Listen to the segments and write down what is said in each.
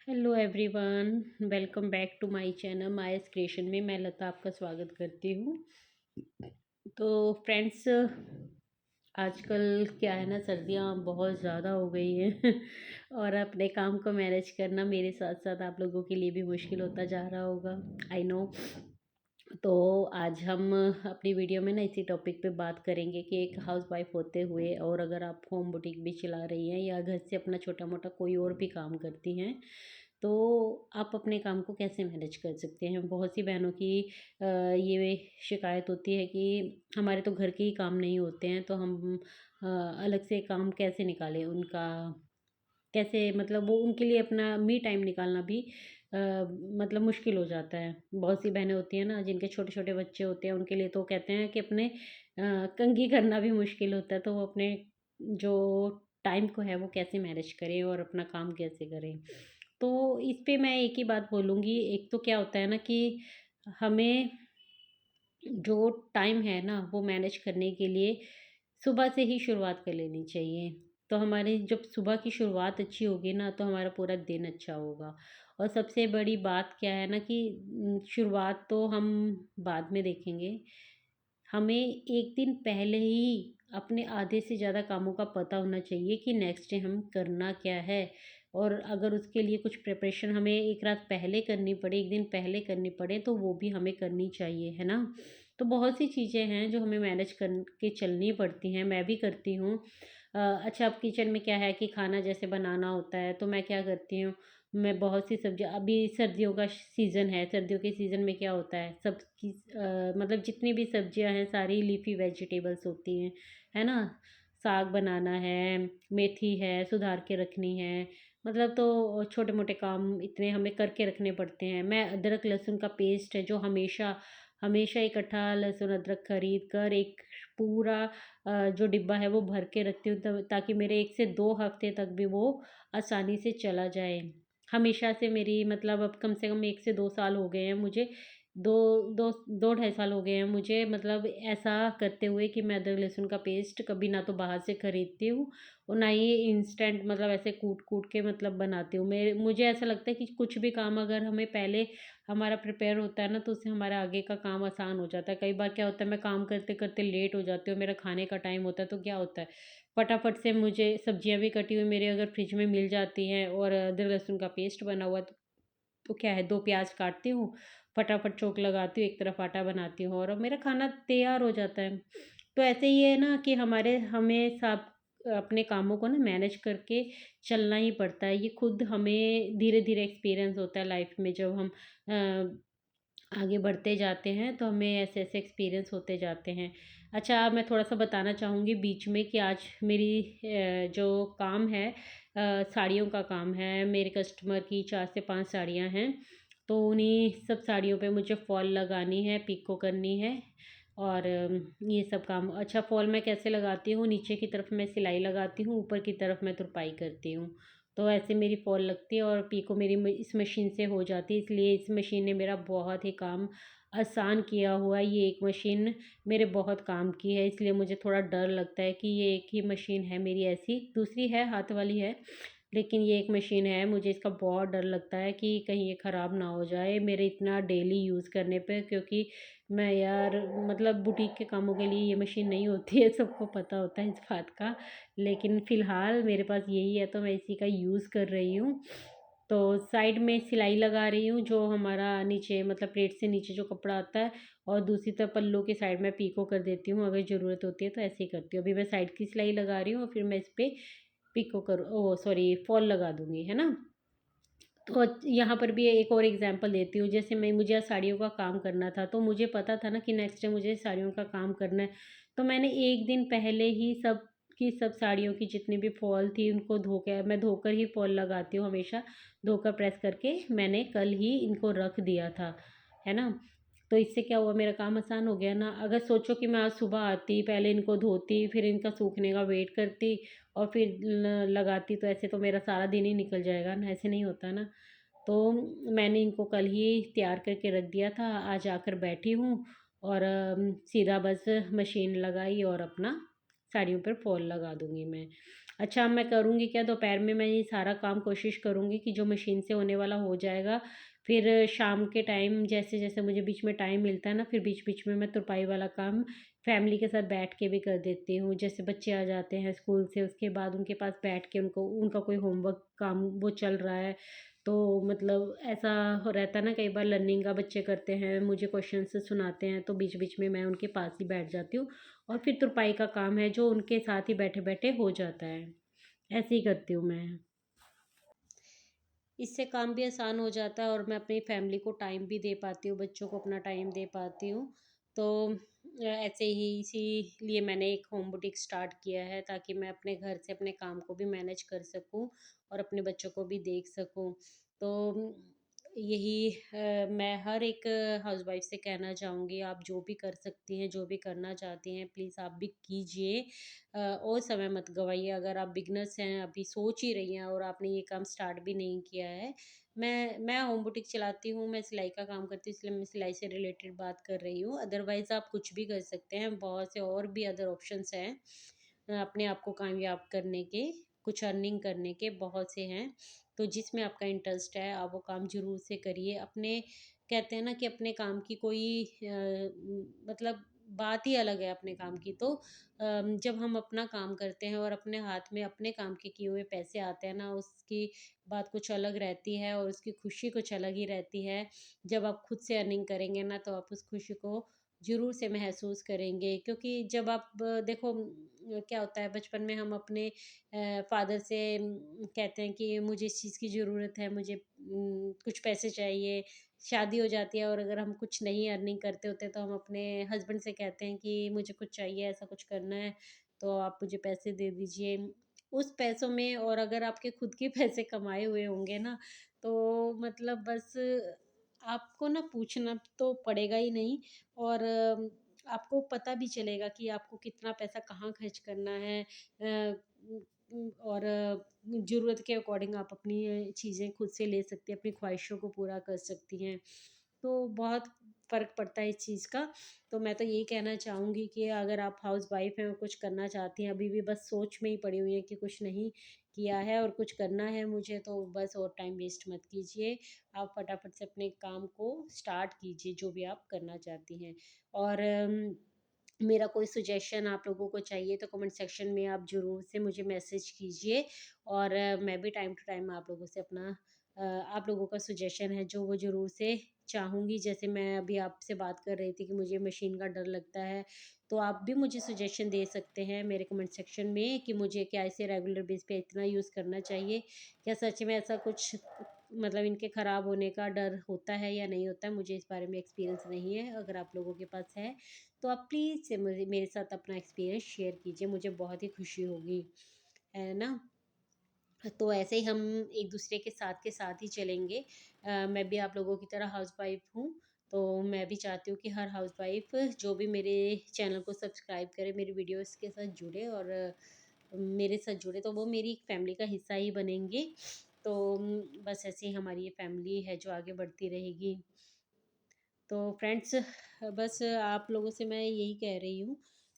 Hello everyone, welcome back to my channel Maya's creation में मैं लता आपका स्वागत करती हूँ। तो फ्रेंड्स, आजकल क्या है ना, सर्दियाँ बहुत ज़्यादा हो गई हैं और अपने काम को मैनेज करना मेरे साथ साथ आप लोगों के लिए भी मुश्किल होता जा रहा होगा। I know. तो आज हम अपनी वीडियो में ना इसी टॉपिक पे बात करेंगे कि एक हाउस वाइफ होते हुए, और अगर आप होम बुटीक भी चला रही हैं या घर से अपना छोटा मोटा कोई और भी काम करती हैं, तो आप अपने काम को कैसे मैनेज कर सकते हैं। बहुत सी बहनों की ये शिकायत होती है कि हमारे तो घर के ही काम नहीं होते हैं, तो हम अलग से काम कैसे निकालें उनका, कैसे मतलब वो उनके लिए अपना मी टाइम निकालना भी अ, मतलब मुश्किल हो जाता है। बहुत सी बहनें होती हैं ना जिनके छोटे छोटे बच्चे होते हैं, उनके लिए तो कहते हैं कि अपने कंघी करना भी मुश्किल होता है, तो वो अपने जो टाइम को है वो कैसे मैनेज करें और अपना काम कैसे करें। तो इस पे मैं एक ही बात बोलूँगी। एक तो क्या होता है ना कि हमें जो टाइम है ना वो मैनेज करने के लिए सुबह से ही शुरुआत कर लेनी चाहिए। तो हमारी जब सुबह की शुरुआत अच्छी होगी ना, तो हमारा पूरा दिन अच्छा होगा। और सबसे बड़ी बात क्या है ना कि शुरुआत तो हम बाद में देखेंगे। हमें एक दिन पहले ही अपने आधे से ज़्यादा कामों का पता होना चाहिए कि नेक्स्ट डे हम करना क्या है। और अगर उसके लिए कुछ प्रिपरेशन हमें एक रात पहले करनी पड़े, एक दिन पहले करनी पड़े, तो वो भी हमें करनी चाहिए, है ना। तो बहुत सी चीज़ें हैं जो हमें मैनेज करके चलनी पड़ती हैं, मैं भी करती हूँ। अच्छा, अब किचन में क्या है कि खाना जैसे बनाना होता है, तो मैं क्या करती हूँ, मैं बहुत सी सब्जियाँ, अभी सर्दियों का सीज़न है, सर्दियों के सीज़न में क्या होता है, सबकी मतलब जितनी भी सब्जियाँ हैं सारी लीफ़ी वेजिटेबल्स होती हैं, है ना। साग बनाना है, मेथी है सुधार के रखनी है, मतलब तो छोटे मोटे काम इतने हमें करके रखने पड़ते हैं। मैं अदरक लहसुन का पेस्ट है जो हमेशा हमेशा इकट्ठा लहसुन अदरक खरीद कर एक पूरा जो डिब्बा है वो भर के रखती हूँ, तब ताकि मेरे 1 से 2 हफ्ते तक भी वो आसानी से चला जाए। हमेशा से मेरी मतलब अब कम से कम 1 से 2 साल हो गए हैं मुझे, 2 2 2 ढाई साल हो गए हैं मुझे, मतलब ऐसा करते हुए कि मैं अदरक लहसुन का पेस्ट कभी ना तो बाहर से खरीदती हूँ और ना ही इंस्टेंट मतलब ऐसे कूट-कूट के मतलब बनाती हूँ। मुझे ऐसा लगता है कि कुछ भी काम अगर हमें पहले हमारा प्रिपेयर होता है ना, तो उससे हमारा आगे का काम आसान हो जाता है। कई बार क्या होता है, मैं काम करते-करते लेट हो जाती हूँ, मेरा खाने का टाइम होता है, तो क्या होता है, फटाफट से मुझे सब्जियाँ भी कटी हुई मेरे अगर फ्रिज में मिल जाती हैं और अदरक लहसुन का पेस्ट बना हुआ, तो क्या है, 2 प्याज़ काटती हूँ, फटाफट चोक लगाती हूँ, एक तरफ आटा बनाती हूँ और अब मेरा खाना तैयार हो जाता है। तो ऐसे ही है ना कि हमें सब अपने कामों को ना मैनेज करके चलना ही पड़ता है। ये खुद हमें धीरे-धीरे एक्सपीरियंस होता है लाइफ़ में, जब हम आगे बढ़ते जाते हैं तो हमें ऐसे-ऐसे एक्सपीरियंस होते जाते हैं। अच्छा, मैं थोड़ा-सा बताना चाहूँगी बीच में कि आज मेरी जो काम है, साड़ियों का काम है। मेरे कस्टमर की 4 से 5 साड़ियाँ हैं, तो उन्हीं सब साड़ियों पे मुझे फ़ॉल लगानी है, पिको करनी है और ये सब काम। अच्छा, फ़ॉल मैं कैसे लगाती हूँ, नीचे की तरफ मैं सिलाई लगाती हूँ, ऊपर की तरफ मैं तुरपाई करती हूँ। तो ऐसे मेरी फ़ॉल लगती है और पीको मेरी इस मशीन से हो जाती है, इसलिए इस मशीन ने मेरा बहुत ही काम आसान किया हुआ है। ये एक मशीन मेरे बहुत काम की है, इसलिए मुझे थोड़ा डर लगता है कि ये एक ही मशीन है मेरी ऐसी, दूसरी है हाथ वाली है, लेकिन ये एक मशीन है, मुझे इसका बहुत डर लगता है कि कहीं ये ख़राब ना हो जाए मेरे इतना डेली यूज़ करने पे, क्योंकि मैं यार मतलब बुटीक के कामों के लिए ये मशीन नहीं होती है, सबको पता होता है इस बात का। लेकिन फ़िलहाल मेरे पास यही है, तो मैं इसी का यूज़ कर रही हूँ। तो साइड में सिलाई लगा रही हूँ, जो हमारा नीचे मतलब प्लेट से नीचे जो कपड़ा आता है, और दूसरी तरफ पल्लू की साइड में पीको कर देती हूँ, अगर ज़रूरत होती है तो ऐसे ही करती हूँ। अभी मैं साइड की सिलाई लगा रही हूँ और फिर मैं इस पे पिको करूँ, ओह सॉरी, फॉल लगा दूँगी, है ना? तो यहाँ पर भी एक और एग्जांपल देती हूँ। जैसे मुझे आज साड़ियों का काम करना था, तो मुझे पता था ना कि नेक्स्ट डे मुझे साड़ियों का काम करना है। तो मैंने 1 दिन पहले ही सब की सब साड़ियों की जितनी भी फॉल थी उनको धो के, मैं धोकर ही फॉल लगाती हूँ हमेशा, धोकर प्रेस करके मैंने कल ही इनको रख दिया था, है ना? तो इससे क्या हुआ, मेरा काम आसान हो गया ना। अगर सोचो कि मैं आज सुबह आती, पहले इनको धोती, फिर इनका सूखने का वेट करती और फिर लगाती, तो ऐसे तो मेरा सारा दिन ही निकल जाएगा ना, ऐसे नहीं होता ना। तो मैंने इनको कल ही तैयार करके रख दिया था, आज आकर बैठी हूँ और सीधा बस मशीन लगाई और अपना साड़ियों पर फॉल लगा दूँगी मैं। अच्छा, अब मैं करूँगी क्या, दोपहर में मैं ये सारा काम कोशिश करूँगी कि जो मशीन से होने वाला हो जाएगा। फिर शाम के टाइम जैसे-जैसे मुझे बीच में टाइम मिलता है ना, फिर बीच-बीच में मैं तुरपाई वाला काम फैमिली के साथ बैठ के भी कर देती हूँ। जैसे बच्चे आ जाते हैं स्कूल से, उसके बाद उनके पास बैठ के उनको उनका कोई होमवर्क काम वो चल रहा है, तो मतलब ऐसा हो रहता है ना, कई बार लर्निंग का बच्चे करते हैं, मुझे क्वेश्चंस सुनाते हैं, तो बीच-बीच में मैं उनके पास ही बैठ जाती हूँ और फिर तुरपाई का काम है जो उनके साथ ही बैठे-बैठे हो जाता है। ऐसे ही करती हूँ मैं। इससे काम भी आसान हो जाता है और मैं अपनी फैमिली को टाइम भी दे पाती हूँ, बच्चों को अपना टाइम दे पाती हूँ। तो ऐसे ही इसीलिए मैंने एक होम बुटीक स्टार्ट किया है, ताकि मैं अपने घर से अपने काम को भी मैनेज कर सकूँ और अपने बच्चों को भी देख सकूँ। तो यही मैं हर एक हाउसवाइफ से कहना चाहूँगी, आप जो भी कर सकती हैं, जो भी करना चाहती हैं, प्लीज़ आप भी कीजिए। और समय मत गवाइए। अगर आप बिगनर्स हैं, अभी सोच ही रही हैं और आपने ये काम स्टार्ट भी नहीं किया है। मैं होम बुटीक चलाती हूँ, मैं सिलाई का काम करती हूँ, इसलिए मैं सिलाई से रिलेटेड बात कर रही हूँ। अदरवाइज़ आप कुछ भी कर सकते हैं, बहुत से और भी अदर ऑप्शंस हैं अपने आप को कामयाब करने के, कुछ अर्निंग करने के बहुत से हैं। तो जिसमें आपका इंटरेस्ट है, आप वो काम ज़रूर से करिए। अपने कहते हैं ना कि अपने काम की कोई मतलब बात ही अलग है अपने काम की। तो जब हम अपना काम करते हैं और अपने हाथ में अपने काम के किए हुए पैसे आते हैं ना, उसकी बात कुछ अलग रहती है और उसकी खुशी कुछ अलग ही रहती है। जब आप खुद से अर्निंग करेंगे ना, तो आप उस खुशी को ज़रूर से महसूस करेंगे, क्योंकि जब आप देखो क्या होता है, बचपन में हम अपने फादर से कहते हैं कि मुझे इस चीज़ की ज़रूरत है, मुझे कुछ पैसे चाहिए। शादी हो जाती है और अगर हम कुछ नहीं अर्निंग करते होते, तो हम अपने हस्बैंड से कहते हैं कि मुझे कुछ चाहिए, ऐसा कुछ करना है, तो आप मुझे पैसे दे दीजिए। उस पैसों में, और अगर आपके खुद के पैसे कमाए हुए होंगे ना, तो मतलब बस आपको ना पूछना तो पड़ेगा ही नहीं। और आपको पता भी चलेगा कि आपको कितना पैसा कहाँ खर्च करना है। और ज़रूरत के अकॉर्डिंग आप अपनी चीज़ें खुद से ले सकती हैं, अपनी ख्वाहिशों को पूरा कर सकती हैं। तो बहुत फ़र्क पड़ता है इस चीज़ का। तो मैं तो यही कहना चाहूँगी कि अगर आप हाउसवाइफ़ हैं और कुछ करना चाहती हैं, अभी भी बस सोच में ही पड़ी हुई हैं कि कुछ नहीं किया है और कुछ करना है मुझे, तो बस और टाइम वेस्ट मत कीजिए। आप फटाफट से अपने काम को स्टार्ट कीजिए, जो भी आप करना चाहती हैं। और मेरा कोई सजेशन आप लोगों को चाहिए, तो कमेंट सेक्शन में आप ज़रूर से मुझे मैसेज कीजिए। और मैं भी टाइम टू टाइम आप लोगों से अपना आप लोगों का सजेशन है जो वो ज़रूर से चाहूँगी। जैसे मैं अभी आपसे बात कर रही थी कि मुझे मशीन का डर लगता है, तो आप भी मुझे सजेशन दे सकते हैं मेरे कमेंट सेक्शन में कि मुझे क्या इसे रेगुलर बेस पे इतना यूज़ करना चाहिए। क्या सच में ऐसा कुछ मतलब इनके ख़राब होने का डर होता है या नहीं होता है? मुझे इस बारे में एक्सपीरियंस नहीं है। अगर आप लोगों के पास है, तो आप प्लीज़ से मुझे मेरे साथ अपना एक्सपीरियंस शेयर कीजिए, मुझे बहुत ही खुशी होगी, है ना? तो ऐसे ही हम एक दूसरे के साथ ही चलेंगे। मैं भी आप लोगों की तरह हाउसवाइफ़ हूँ, तो मैं भी चाहती हूँ कि हर हाउसवाइफ़ जो भी मेरे चैनल को सब्सक्राइब करे, मेरी वीडियोज़ के साथ जुड़े और मेरे साथ जुड़े, तो वो मेरी फैमिली का हिस्सा ही बनेंगे। तो बस ऐसे ही हमारी ये फैमिली है जो आगे बढ़ती रहेगी। तो फ्रेंड्स, बस आप लोगों से मैं यही कह रही हूँ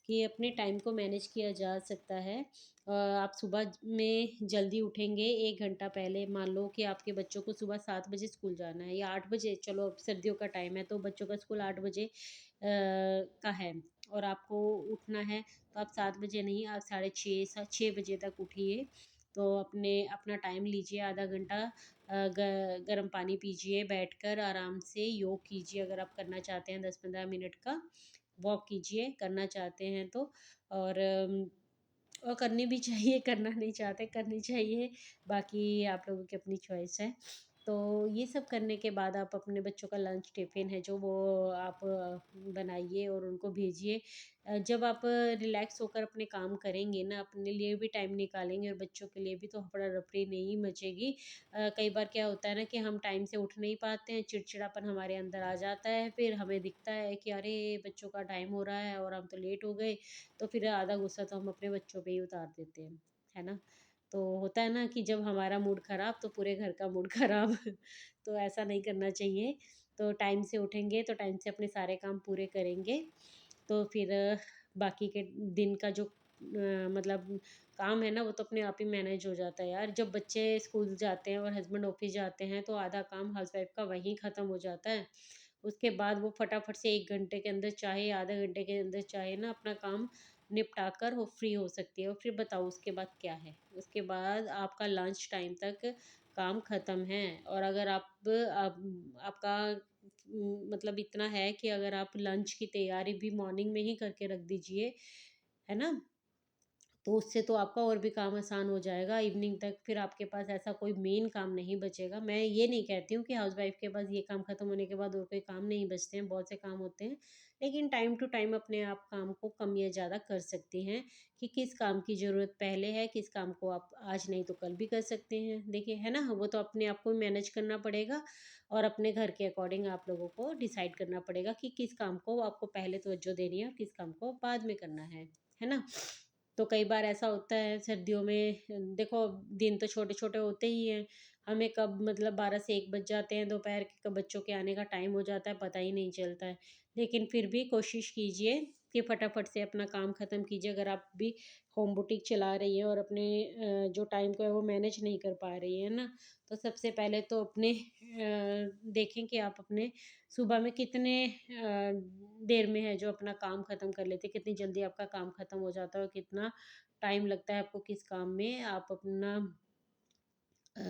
कि अपने टाइम को मैनेज किया जा सकता है। आप सुबह में जल्दी उठेंगे, 1 घंटा पहले, मान लो कि आपके बच्चों को सुबह 7 बजे स्कूल जाना है या 8 बजे, चलो अब सर्दियों का टाइम है तो बच्चों का स्कूल 8 बजे का है और आपको उठना है, तो आप 7 बजे नहीं, आप साढ़े 6 बजे तक उठिए। तो अपना टाइम लीजिए, आधा घंटा गर्म पानी पीजिए, बैठकर आराम से योग कीजिए, अगर आप करना चाहते हैं 10-15 मिनट का वॉक कीजिए, करना चाहते हैं तो। और और करनी भी चाहिए, करना नहीं चाहते करनी चाहिए, बाकी आप लोगों की अपनी चॉइस है। तो ये सब करने के बाद आप अपने बच्चों का लंच टिफ़िन है जो वो आप बनाइए और उनको भेजिए। जब आप रिलैक्स होकर अपने काम करेंगे ना, अपने लिए भी टाइम निकालेंगे और बच्चों के लिए भी, तो हफ़ड़ा-दफ़ड़ी नहीं मचेगी। कई बार क्या होता है ना कि हम टाइम से उठ नहीं पाते हैं, चिड़चिड़ापन हमारे अंदर आ जाता है, फिर हमें दिखता है कि अरे! बच्चों का टाइम हो रहा है और हम तो लेट हो गए, तो फिर आधा गुस्सा तो हम अपने बच्चों पे ही उतार देते हैं, है ना? तो होता है ना कि जब हमारा मूड ख़राब तो पूरे घर का मूड ख़राब। तो ऐसा नहीं करना चाहिए। तो टाइम से उठेंगे तो टाइम से अपने सारे काम पूरे करेंगे, तो फिर बाकी के दिन का जो मतलब काम है ना वो तो अपने आप ही मैनेज हो जाता है यार। जब बच्चे स्कूल जाते हैं और हस्बैंड ऑफिस जाते हैं तो आधा काम हाउसवाइफ का वहीं ख़त्म हो जाता है। उसके बाद वो फटाफट से 1 घंटे के अंदर चाहे आधे घंटे के अंदर चाहे ना अपना काम निपटा कर वो फ्री हो सकती है। और फिर बताओ उसके बाद क्या है? उसके बाद आपका लंच टाइम तक काम ख़त्म है। और अगर आपका मतलब इतना है कि अगर आप लंच की तैयारी भी मॉर्निंग में ही करके रख दीजिए, है ना? तो उससे तो आपका और भी काम आसान हो जाएगा। इवनिंग तक फिर आपके पास ऐसा कोई मेन काम नहीं बचेगा। मैं ये नहीं कहती हूँ कि हाउसवाइफ के पास ये काम ख़त्म होने के बाद और कोई काम नहीं बचते हैं, बहुत से काम होते हैं। लेकिन टाइम टू टाइम अपने आप काम को कम या ज़्यादा कर सकती हैं कि किस काम की ज़रूरत पहले है, किस काम को आप आज नहीं तो कल भी कर सकते हैं। देखिए, है ना? वो तो अपने आप को मैनेज करना पड़ेगा और अपने घर के अकॉर्डिंग आप लोगों को डिसाइड करना पड़ेगा कि किस काम को आपको पहले तवज्जो देनी है और किस काम को बाद में करना है ना? तो कई बार ऐसा होता है सर्दियों में, देखो दिन तो छोटे छोटे होते ही हैं। हमें कब मतलब 12 से 1 बज जाते हैं दोपहर के, कब बच्चों के आने का टाइम हो जाता है पता ही नहीं चलता है। लेकिन फिर भी कोशिश कीजिए कि फटाफट से अपना काम ख़त्म कीजिए। अगर आप भी होम बुटीक चला रही हैं और अपने जो टाइम को है वो मैनेज नहीं कर पा रही है ना, तो सबसे पहले तो अपने देखें कि आप अपने सुबह में कितने देर में है जो अपना काम ख़त्म कर लेते हैं, कितनी जल्दी आपका काम ख़त्म हो जाता है और कितना टाइम लगता है आपको किस काम में। आप अपना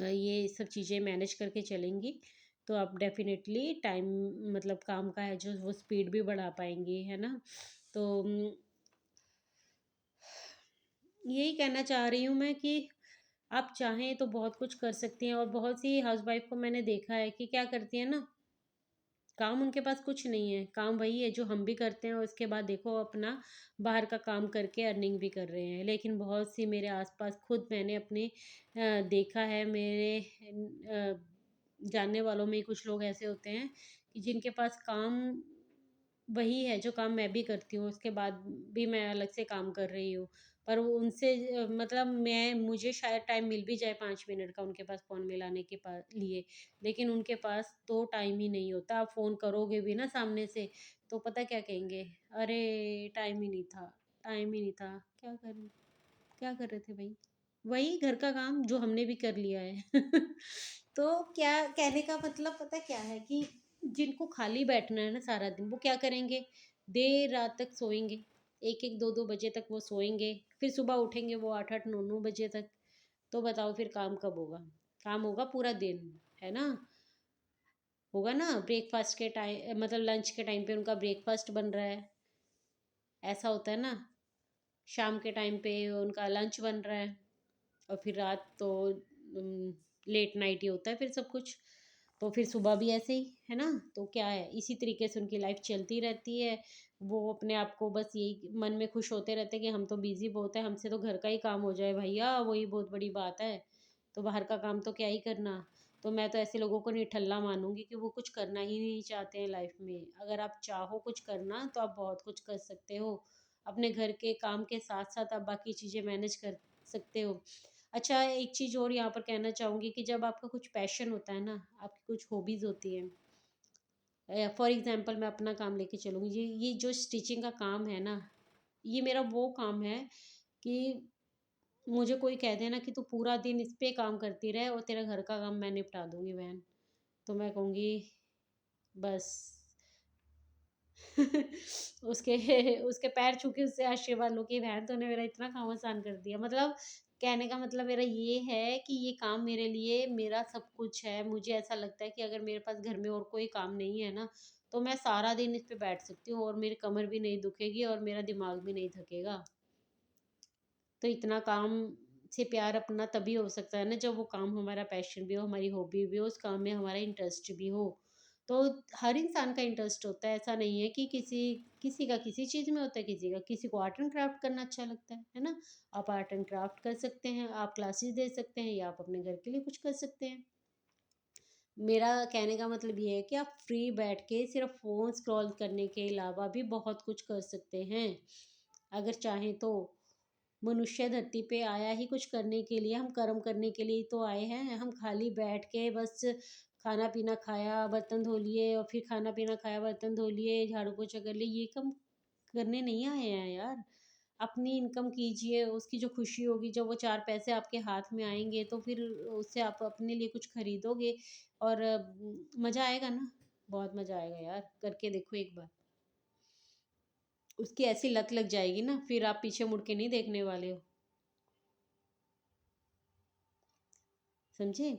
ये सब चीज़ें मैनेज करके चलेंगी तो आप डेफ़िनेटली टाइम मतलब काम का है जो वो स्पीड भी बढ़ा पाएँगी, है ना? तो यही कहना चाह रही हूँ मैं कि आप चाहें तो बहुत कुछ कर सकती हैं। और बहुत सी हाउसवाइफ़ को मैंने देखा है कि क्या करती हैं ना, काम उनके पास कुछ नहीं है, काम वही है जो हम भी करते हैं और उसके बाद देखो अपना बाहर का काम करके अर्निंग भी कर रहे हैं। लेकिन बहुत सी मेरे आस-पास खुद मैंने अपने देखा है, मेरे जानने वालों में ही कुछ लोग ऐसे होते हैं कि जिनके पास काम वही है जो काम मैं भी करती हूँ, उसके बाद भी मैं अलग से काम कर रही हूँ। पर वो उनसे मतलब मुझे शायद टाइम मिल भी जाए 5 मिनट का उनके पास फ़ोन मिलाने के लिए, लेकिन उनके पास तो टाइम ही नहीं होता। आप फ़ोन करोगे भी ना सामने से, तो पता क्या कहेंगे? "अरे! टाइम ही नहीं था, टाइम ही नहीं था।" क्या कर रहे थे भई? वही घर का काम जो हमने भी कर लिया है। तो क्या कहने का मतलब पता क्या है कि जिनको खाली बैठना है ना सारा दिन, वो क्या करेंगे? देर रात तक सोएँगे। 1-1 2-2 बजे तक वो सोएँगे, फिर सुबह उठेंगे वो 8-8 9-9 बजे तक। तो बताओ फिर काम कब होगा? काम होगा पूरा दिन, है ना? होगा ना, ब्रेकफ़ास्ट के मतलब लंच के टाइम पे उनका ब्रेकफ़ास्ट बन रहा है, ऐसा होता है ना? शाम के टाइम पे उनका लंच बन रहा है। और फिर रात तो लेट नाइट ही होता है फिर सब कुछ। तो फिर सुबह भी ऐसे ही, है ना? तो क्या है, इसी तरीके से उनकी लाइफ़ चलती रहती है। वो अपने आप को बस यही मन में खुश होते रहते हैं कि हम तो बिज़ी बहुत हैं, हमसे तो घर का ही काम हो जाए भैया, वही बहुत बड़ी बात है। तो बाहर का काम तो क्या ही करना। तो मैं तो ऐसे लोगों को निठल्ला मानूँगी कि वो कुछ करना ही नहीं चाहते हैं लाइफ़ में। अगर आप चाहो कुछ करना तो आप बहुत कुछ कर सकते हो। अपने घर के काम के साथ-साथ आप बाकी चीज़ें मैनेज कर सकते हो। अच्छा, एक चीज़ और यहाँ पर कहना चाहूँगी कि जब आपका कुछ पैशन होता है ना, आपकी कुछ हॉबीज़ होती हैं, फॉर एग्ज़ाम्पल मैं अपना काम लेके चलूँगी, ये जो स्टिचिंग का काम है ना, ये मेरा वो काम है कि मुझे कोई कह दे ना कि तू पूरा दिन इस पे काम करती रहे और तेरा घर का काम मैं निपटा दूँगी बहन, तो मैं कहूँगी बस उसके उसके पैर छू के उससे आशीर्वाद लो कि बहन तूने मेरा इतना काम आसान कर दिया। मतलब कहने का मतलब मेरा ये है कि ये काम मेरे लिए मेरा सब कुछ है। मुझे ऐसा लगता है कि अगर मेरे पास घर में और कोई काम नहीं है ना, तो मैं सारा दिन इस पे बैठ सकती हूँ और मेरी कमर भी नहीं दुखेगी और मेरा दिमाग भी नहीं थकेगा। तो इतना काम से प्यार अपना तभी हो सकता है ना जब वो काम हमारा पैशन भी हो, हमारी हॉबी भी हो, उस काम में हमारा इंटरेस्ट भी हो। तो हर इंसान का इंटरेस्ट होता है, ऐसा नहीं है कि किसी किसी का किसी चीज़ में होता है, किसी को आर्ट एंड क्राफ्ट करना अच्छा लगता है ना? आप आर्ट एंड क्राफ्ट कर सकते हैं, आप क्लासेस दे सकते हैं या आप अपने घर के लिए कुछ कर सकते हैं। मेरा कहने का मतलब ये है कि आप फ्री बैठ के सिर्फ फ़ोन स्क्रॉल करने के अलावा भी बहुत कुछ कर सकते हैं, अगर चाहें तो। मनुष्य धरती पे आया ही कुछ करने के लिए, हम कर्म करने के लिए ही तो आए हैं। हम खाली बैठ के बस खाना पीना खाया, बर्तन धो लिए और फिर खाना पीना खाया, बर्तन धो लिए, झाड़ू पोछा कर लिए, ये काम करने नहीं आए हैं यार। अपनी इनकम कीजिए, उसकी जो खुशी होगी जब वो 4 पैसे आपके हाथ में आएँगे तो फिर उससे आप अपने लिए कुछ खरीदोगे और मज़ा आएगा ना, बहुत मज़ा आएगा यार, करके देखो एक बार। उसकी ऐसी लत लग जाएगी ना, फिर आप पीछे मुड़ के नहीं देखने वाले हो, समझे?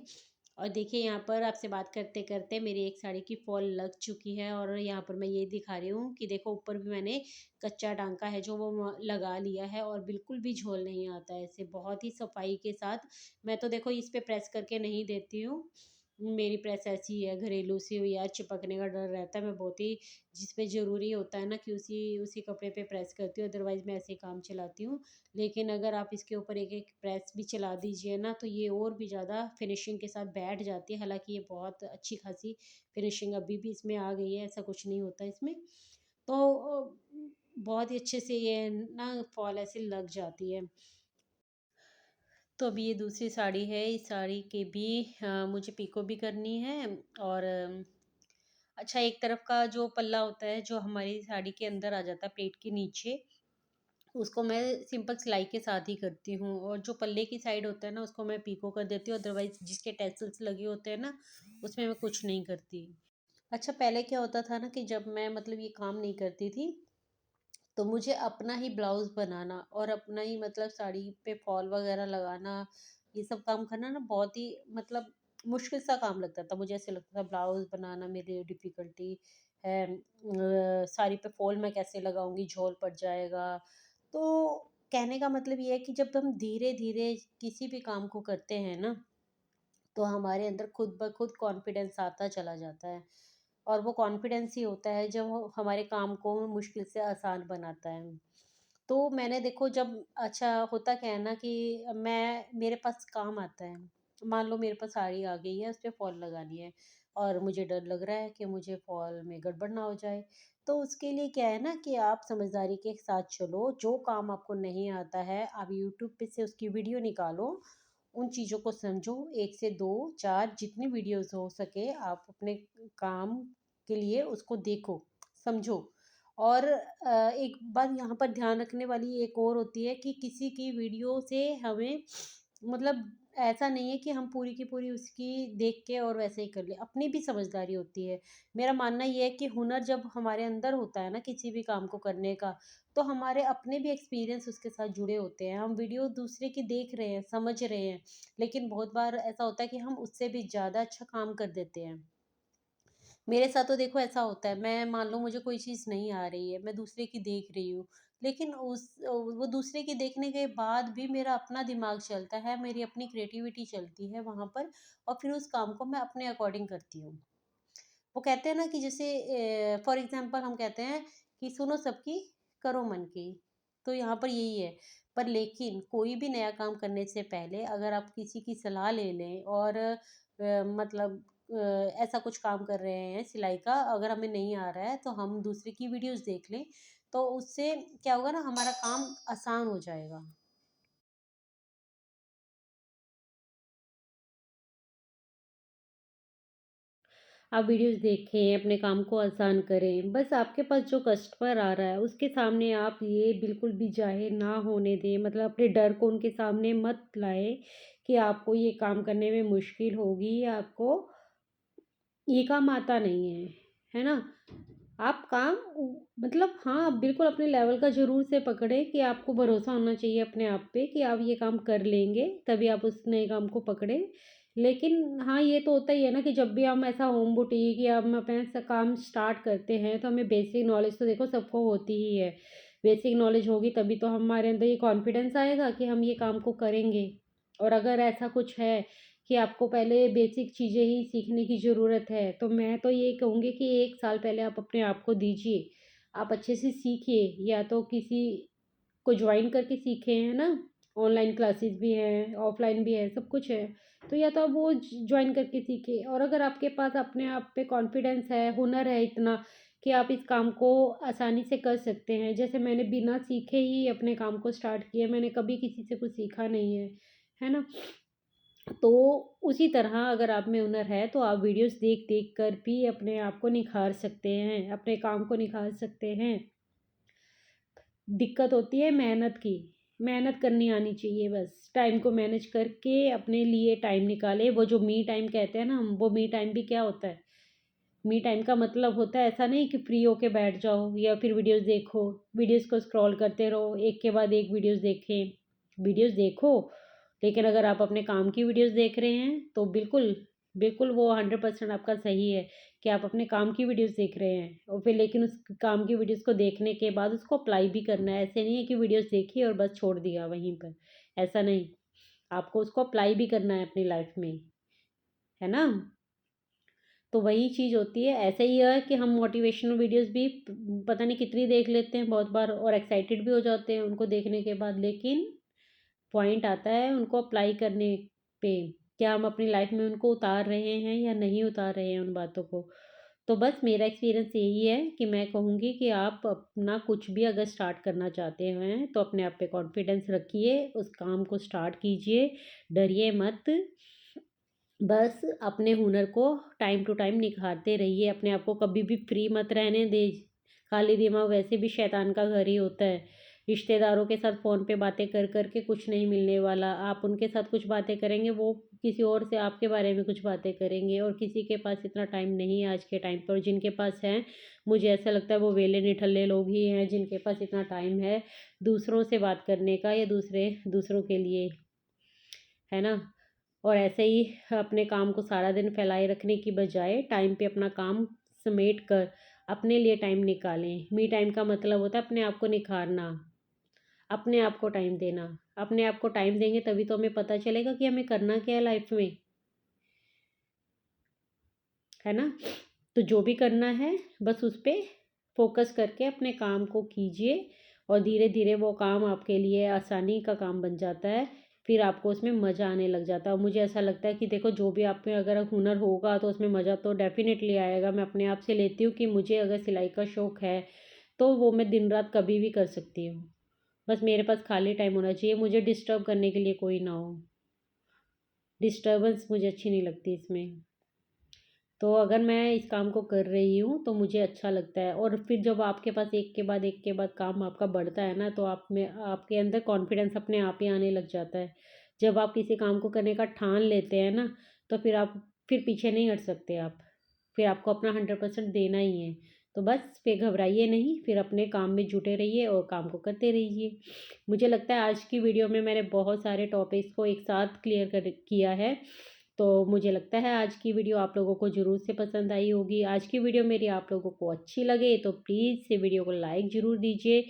और देखिए यहाँ पर आपसे बात करते-करते मेरी एक साड़ी की फ़ॉल लग चुकी है और यहाँ पर मैं ये दिखा रही हूँ कि देखो ऊपर भी मैंने कच्चा टाँका है जो वो लगा लिया है और बिल्कुल भी झोल नहीं आता है इससे, बहुत ही सफाई के साथ। मैं तो देखो इस पे प्रेस करके नहीं देती हूँ, मेरी प्रेस ऐसी है घरेलू सी हुई है, चिपकने का डर रहता है। मैं बहुत ही जिस पे ज़रूरी होता है ना कि उसी उसी कपड़े पे प्रेस करती हूँ, अदरवाइज़ मैं ऐसे ही काम चलाती हूँ। लेकिन अगर आप इसके ऊपर एक-एक प्रेस भी चला दीजिए ना, तो ये और भी ज़्यादा फिनिशिंग के साथ बैठ जाती है। हालाँकि ये बहुत अच्छी खासी फिनिशिंग अभी भी इसमें आ गई है, ऐसा कुछ नहीं होता इसमें। तो बहुत ही अच्छे से ये ना फॉल ऐसे लग जाती है। तो अभी ये दूसरी साड़ी है, इस साड़ी के भी मुझे पिको भी करनी है और अच्छा एक तरफ का जो पल्ला होता है, जो हमारी साड़ी के अंदर आ जाता है पेट के नीचे, उसको मैं सिंपल सिलाई के साथ ही करती हूँ और जो पल्ले की साइड होता है ना उसको मैं पीको कर देती हूँ, अदरवाइज जिसके टैसल्स लगे होते हैं ना उसमें मैं कुछ नहीं करती। अच्छा पहले क्या होता था ना कि जब मैं मतलब ये काम नहीं करती थी तो मुझे अपना ही ब्लाउज बनाना और अपना ही मतलब साड़ी पे फॉल वगैरह लगाना, ये सब काम करना ना बहुत ही मतलब मुश्किल सा काम लगता था। मुझे ऐसे लगता था ब्लाउज बनाना मेरे लिए डिफ़िकल्टी है, साड़ी पे फॉल मैं कैसे लगाऊँगी, झोल पड़ जाएगा। तो कहने का मतलब ये है कि जब हम धीरे-धीरे किसी भी काम को करते हैं ना, तो हमारे अंदर खुद ब खुद कॉन्फिडेंस आता चला जाता है। और वो कॉन्फिडेंस ही होता है जो हमारे काम को मुश्किल से आसान बनाता है। तो मैंने देखो जब अच्छा होता क्या है ना कि मैं मेरे पास काम आता है। मान लो मेरे पास साड़ी आ गई है, उस पे फॉल लगानी है और मुझे डर लग रहा है कि मुझे फॉल में गड़बड़ ना हो जाए। तो उसके लिए क्या है ना कि आप समझदारी के साथ चलो, जो काम आपको नहीं आता है, आप यूट्यूब पे से उसकी वीडियो निकालो, उन चीज़ों को समझो, 1 से 2, 4 जितनी वीडियोज़ हो सके आप अपने काम के लिए उसको देखो, समझो। और एक बात यहाँ पर ध्यान रखने वाली एक और होती है कि किसी की वीडियो से हमें मतलब ऐसा नहीं है कि हम पूरी की पूरी उसकी देख के और वैसे ही कर लें, अपनी भी समझदारी होती है। मेरा मानना ये है कि हुनर जब हमारे अंदर होता है ना किसी भी काम को करने का, तो हमारे अपने भी एक्सपीरियंस उसके साथ जुड़े होते हैं। हम वीडियो दूसरे की देख रहे हैं, समझ रहे हैं, लेकिन बहुत बार ऐसा होता है कि हम उससे भी ज़्यादा अच्छा काम कर देते हैं। मेरे साथ तो देखो ऐसा होता है, मैं मान लो मुझे कोई चीज़ नहीं आ रही है, मैं दूसरे की देख रही हूँ, लेकिन वो दूसरे की देखने के बाद भी मेरा अपना दिमाग चलता है, मेरी अपनी क्रिएटिविटी चलती है वहाँ पर और फिर उस काम को मैं अपने अकॉर्डिंग करती हूँ। वो कहते हैं ना कि जैसे फॉर एग्ज़ाम्पल हम कहते हैं कि सुनो सबकी, करो मन की, तो यहाँ पर यही है। पर लेकिन कोई भी नया काम करने से पहले अगर आप किसी की सलाह ले लें और मतलब ऐसा कुछ काम कर रहे हैं सिलाई का, अगर हमें नहीं आ रहा है तो हम दूसरे की वीडियोज़ देख लें, तो उससे क्या होगा ना हमारा काम आसान हो जाएगा। आप वीडियोज़ देखें, अपने काम को आसान करें। बस आपके पास जो कस्टमर आ रहा है, उसके सामने आप ये बिल्कुल भी ज़ाहिर ना होने दें, मतलब अपने डर को उनके सामने मत लाएँ कि आपको ये काम करने में मुश्किल होगी या आपको ये काम आता नहीं है, है ना? आप काम मतलब हाँ, आप बिल्कुल अपने लेवल का ज़रूर से पकड़ें कि आपको भरोसा होना चाहिए अपने आप पे कि आप ये काम कर लेंगे, तभी आप उस नए काम को पकड़ें। लेकिन हाँ, ये तो होता ही है ना कि जब भी हम ऐसा होम बुटीक या हम अपना ऐसा काम स्टार्ट करते हैं, तो हमें बेसिक नॉलेज तो देखो सबको होती ही है। बेसिक नॉलेज होगी तभी तो हमारे अंदर ये कॉन्फिडेंस आएगा कि हम ये काम को करेंगे। और अगर ऐसा कुछ है कि आपको पहले बेसिक चीज़ें ही सीखने की ज़रूरत है, तो मैं तो ये कहूँगी कि 1 साल पहले आप अपने आप को दीजिए। आप अच्छे से सीखिए या तो किसी को जॉइन करके सीखें, है ना? ऑनलाइन क्लासेस भी हैं, ऑफ़लाइन भी है, सब कुछ है। तो या तो आप वो जॉइन करके सीखिए और अगर आपके पास अपने आप पे कॉन्फिडेंस है, हुनर है इतना कि आप इस काम को आसानी से कर सकते हैं। जैसे मैंने बिना सीखे ही अपने काम को स्टार्ट किया, मैंने कभी किसी से कुछ सीखा नहीं है ना? तो उसी तरह अगर आप में हुनर है तो आप वीडियोज़ देख-देख कर भी अपने आप को निखार सकते हैं, अपने काम को निखार सकते हैं। दिक्कत होती है मेहनत की। मेहनत करनी आनी चाहिए बस। टाइम को मैनेज करके अपने लिए टाइम निकालें। वो जो मी टाइम कहते हैं ना हम, वो मी टाइम भी क्या होता है? मी टाइम का मतलब होता है ऐसा नहीं कि फ्री होके बैठ जाओ या फिर वीडियोस देखो, वीडियोस को स्क्रॉल करते रहो, एक के बाद एक वीडियोस देखें। वीडियोस देखो, लेकिन अगर आप अपने काम की वीडियोस देख रहे हैं तो बिल्कुल बिल्कुल वो 100% आपका सही है कि आप अपने काम की वीडियोस देख रहे हैं। और फिर लेकिन उस काम की वीडियोस को देखने के बाद उसको अप्लाई भी करना है। ऐसे नहीं है कि वीडियोस देखी और बस छोड़ दिया वहीं पर, ऐसा नहीं। आपको उसको अप्लाई भी करना है अपनी लाइफ में, है ना? तो वही चीज़ होती है। ऐसा ही है कि हम मोटिवेशनल वीडियोस भी पता नहीं कितनी देख लेते हैं बहुत बार और एक्साइटेड भी हो जाते हैं उनको देखने के बाद, लेकिन पॉइंट आता है उनको अप्लाई करने पे। क्या हम अपनी लाइफ में उनको उतार रहे हैं या नहीं उतार रहे हैं उन बातों को? तो बस मेरा एक्सपीरियंस यही है कि मैं कहूँगी कि आप अपना कुछ भी अगर स्टार्ट करना चाहते हैं तो अपने आप पे कॉन्फिडेंस रखिए, उस काम को स्टार्ट कीजिए, डरिए मत। बस अपने हुनर को टाइम टू टाइम निखारते रहिए। अपने आप को कभी भी फ्री मत रहने दें। खाली दिमाग वैसे भी शैतान का घर ही होता है। रिश्तेदारों के साथ फ़ोन पे बातें कर कर के कुछ नहीं मिलने वाला। आप उनके साथ कुछ बातें करेंगे, वो किसी और से आपके बारे में कुछ बातें करेंगे। और किसी के पास इतना टाइम नहीं है आज के टाइम पर। जिनके पास है, मुझे ऐसा लगता है वो वेले निठल्ले लोग ही हैं जिनके पास इतना टाइम है दूसरों से बात करने का या दूसरों के लिए, है ना? और ऐसे ही अपने काम को सारा दिन फैलाए रखने की बजाय टाइम पे अपना काम समेट कर अपने लिए टाइम निकालें। मी टाइम का मतलब होता है अपने आप को निखारना, अपने आप को टाइम देना। अपने आप को टाइम देंगे तभी तो हमें पता चलेगा कि हमें करना क्या है लाइफ में, है ना? तो जो भी करना है बस उस पे फोकस करके अपने काम को कीजिए और धीरे धीरे वो काम आपके लिए आसानी का काम बन जाता है। फिर आपको उसमें मज़ा आने लग जाता है। और मुझे ऐसा लगता है कि देखो जो भी आप में अगर हुनर होगा तो उसमें मज़ा तो डेफिनेटली आएगा। मैं अपने आप से लेती हूँ कि मुझे अगर सिलाई का शौक़ है तो वो मैं दिन रात कभी भी कर सकती हूँ। बस मेरे पास खाली टाइम होना चाहिए, मुझे डिस्टर्ब करने के लिए कोई ना हो। डिस्टर्बेंस मुझे अच्छी नहीं लगती इसमें। तो अगर मैं इस काम को कर रही हूँ तो मुझे अच्छा लगता है। और फिर जब आपके पास एक के बाद काम आपका बढ़ता है ना, तो आप में आपके अंदर कॉन्फिडेंस अपने आप ही आने लग जाता है। जब आप किसी काम को करने का ठान लेते हैं ना, तो फिर पीछे नहीं हट सकते आप। फिर आपको अपना 100% देना ही है। तो बस फिर घबराइए नहीं, फिर अपने काम में जुटे रहिए और काम को करते रहिए। मुझे लगता है आज की वीडियो में मैंने बहुत सारे टॉपिक्स को एक साथ क्लियर कर किया है। तो मुझे लगता है आज की वीडियो आप लोगों को ज़रूर से पसंद आई होगी। आज की वीडियो मेरी आप लोगों को अच्छी लगे तो प्लीज़ से वीडियो को लाइक ज़रूर दीजिए।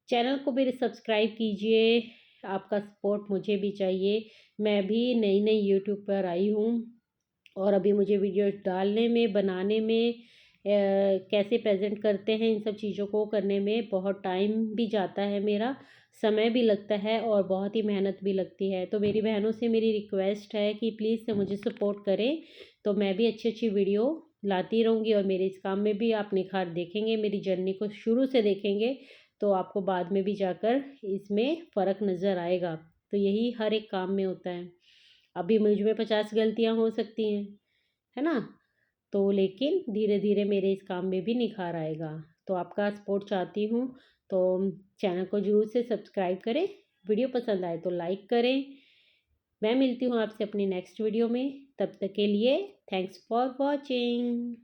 चैनल को मेरे सब्सक्राइब कीजिए। आपका सपोर्ट मुझे भी चाहिए। मैं भी नई नई यूट्यूब पर आई हूँ और अभी मुझे वीडियो डालने में, बनाने में, कैसे प्रेजेंट करते हैं इन सब चीज़ों को करने में बहुत टाइम भी जाता है मेरा, समय भी लगता है और बहुत ही मेहनत भी लगती है। तो मेरी बहनों से मेरी रिक्वेस्ट है कि प्लीज़ से मुझे सपोर्ट करें, तो मैं भी अच्छी अच्छी वीडियो लाती रहूँगी और मेरे इस काम में भी आप निखार देखेंगे। मेरी जर्नी को शुरू से देखेंगे तो आपको बाद में भी जाकर इसमें फ़र्क नज़र आएगा। तो यही हर एक काम में होता है। अभी मुझ में 50 गलतियाँ हो सकती हैं, है ना? तो लेकिन धीरे धीरे मेरे इस काम में भी निखार आएगा। तो आपका सपोर्ट चाहती हूँ। तो चैनल को ज़रूर से सब्सक्राइब करें, वीडियो पसंद आए तो लाइक करें। मैं मिलती हूँ आपसे अपनी नेक्स्ट वीडियो में। तब तक के लिए थैंक्स फॉर वॉचिंग।